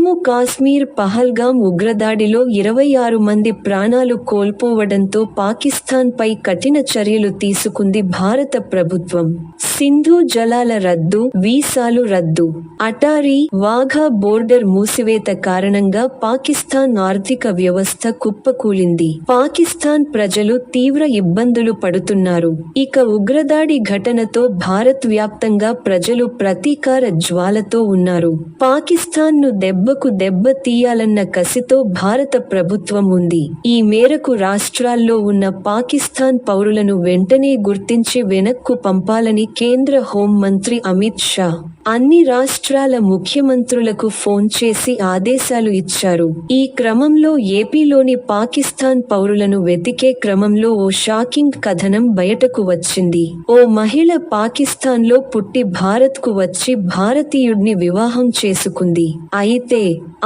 జమ్మూ కాశ్మీర్ పహల్గాం ఉగ్రదాడిలో 26 మంది ప్రాణాలు కోల్పోవడంతో పాకిస్తాన్పై కఠిన చర్యలు తీసుకుంది భారత ప్రభుత్వం. సింధు జలాల రద్దు, వీసాలు రద్దు. అటారీ, వాఘా బోర్డర్ మూసివేత కారణంగా పాకిస్తాన్ ఆర్థిక వ్యవస్థ కుప్పకూలింది. పాకిస్తాన్ ప్రజలు తీవ్ర ఇబ్బందులు పడుతున్నారు. ఇక ఉగ్రదాడి ఘటనతో భారత్ వ్యాప్తంగా ప్రజలు ప్రతీకార జ్వాలతో ఉన్నారు. పాకిస్తాన్ను దెబ్బకు దెబ్బ తీయాలన్న కసితో భారత ప్రభుత్వం ఉంది. ఈ మేరకు రాష్ట్రాల్లో ఉన్న పాకిస్తాన్ పౌరులను వెంటనే గుర్తించి వెనక్కు పంపాలని కేంద్ర హోంమంత్రి అమిత్ షా అన్ని రాష్ట్రాల ముఖ్యమంత్రులకు ఫోన్ చేసి ఆదేశాలు ఇచ్చారు. ఈ క్రమంలో ఏపీలోని పాకిస్తాన్ పౌరులను వెతికే క్రమంలో ఓ షాకింగ్ కథనం బయటకు వచ్చింది. ఓ మహిళ పాకిస్తాన్లో పుట్టి భారత్కు వచ్చి భారతీయుడిని వివాహం చేసుకుంది. అయితే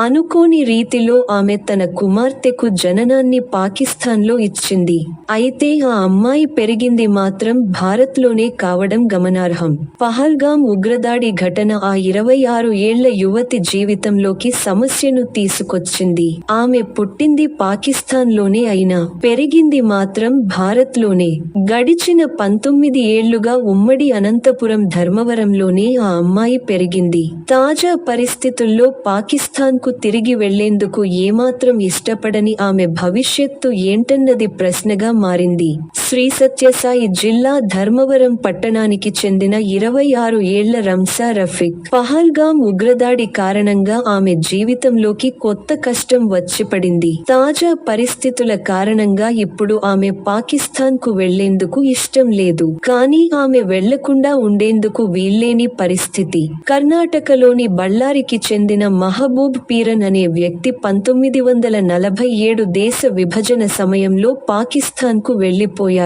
అనుకోని రీతిలో ఆమె తన కుమార్తెకు జననాన్ని పాకిస్తాన్లో ఇచ్చింది. అయితే ఆ అమ్మాయి పెరిగింది మాత్రం భారత్లోనే కావడం గమనార్హం. పహల్గాం ఉగ్రదాడి ఘటన ఆ 26 ఏళ్ల యువతి జీవితంలోకి సమస్యను తీసుకొచ్చింది. ఆమె పుట్టింది పాకిస్తాన్లోనే అయినా పెరిగింది మాత్రం భారత్లోనే. గడిచిన 19 ఏళ్లుగా ఉమ్మడి అనంతపురం ధర్మవరంలోనే ఆ అమ్మాయి పెరిగింది. తాజా పరిస్థితుల్లో పాకిస్తాన్కు తిరిగి వెళ్లేందుకు ఏమాత్రం ఇష్టపడని ఆమె భవిష్యత్తు ఏంటన్నది ప్రశ్నగా మారింది. శ్రీ సత్యసాయి జిల్లా ధర్మవరం పట్టణానికి చెందిన 26 ఏళ్ల రంసా రఫీక్. పహల్గాం ఉగ్రదాడి కారణంగా ఆమె జీవితంలోకి కొత్త కష్టం వచ్చిపడింది. తాజా పరిస్థితుల కారణంగా ఇప్పుడు ఆమె పాకిస్తాన్ కు వెళ్లేందుకు ఇష్టం లేదు. కానీ ఆమె వెళ్లకుండా ఉండేందుకు వీల్లేని పరిస్థితి. కర్ణాటకలోని బళ్ళారికి చెందిన మహబూబ్ పీరన్ అనే వ్యక్తి 1947 దేశ విభజన సమయంలో పాకిస్తాన్ కు వెళ్లిపోయారు.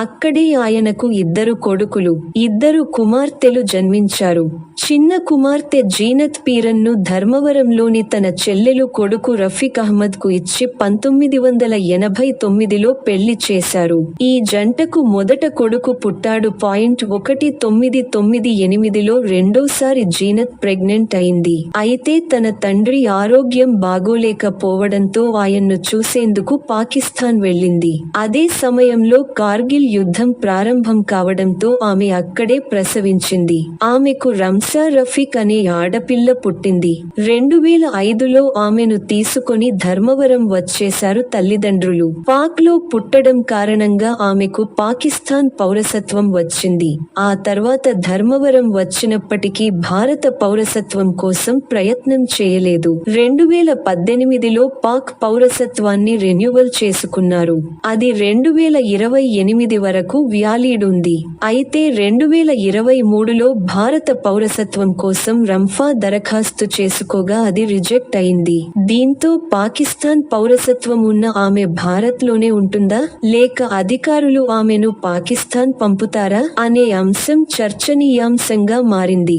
అక్కడే ఆయనకు 2 కొడుకులు, 2 కుమార్తెలు జన్మించారు. చిన్న కుమార్తె జీనత్ పీరన్ను ధర్మవరంలోని తన చెల్లెలు కొడుకు రఫీక్ అహ్మద్ కు ఇచ్చి 1989లో పెళ్లి చేశారు. ఈ జంటకు మొదట కొడుకు పుట్టాడు. 1998లో రెండోసారి జీనత్ ప్రెగ్నెంట్ అయింది. అయితే తన తండ్రి ఆరోగ్యం బాగోలేకపోవడంతో ఆయన్ను చూసేందుకు పాకిస్తాన్ వెళ్ళింది. అదే సమయంలో కార్గిల్ యుద్ధం ప్రారంభం కావడంతో ఆమె అక్కడే ప్రసవించింది. ఆమెకు రంసా రఫీక్ అనే ఆడపిల్ల పుట్టింది. 2005లో ఆమెను తీసుకొని ధర్మవరం వచ్చేశారు తల్లిదండ్రులు. పాక్ లో పుట్టడం కారణంగా ఆమెకు పాకిస్తాన్ పౌరసత్వం వచ్చింది. ఆ తర్వాత ధర్మవరం వచ్చినప్పటికీ భారత పౌరసత్వం కోసం ప్రయత్నం చేయలేదు. 2018లో పాక్ పౌరసత్వాన్ని రెన్యువల్ చేసుకున్నారు. అది 2028 వరకు వ్యాలిడ్ ఉంది. అయితే 2023లో భారత పౌరసత్వం కోసం రంఫా దరఖాస్తు చేసుకోగా అది రిజెక్ట్ అయింది. దీంతో పాకిస్తాన్ పౌరసత్వం ఉన్న ఆమె భారత్లోనే ఉంటుందా, లేక అధికారులు ఆమెను పాకిస్తాన్ పంపుతారా అనే అంశం చర్చనీయాంశంగా మారింది.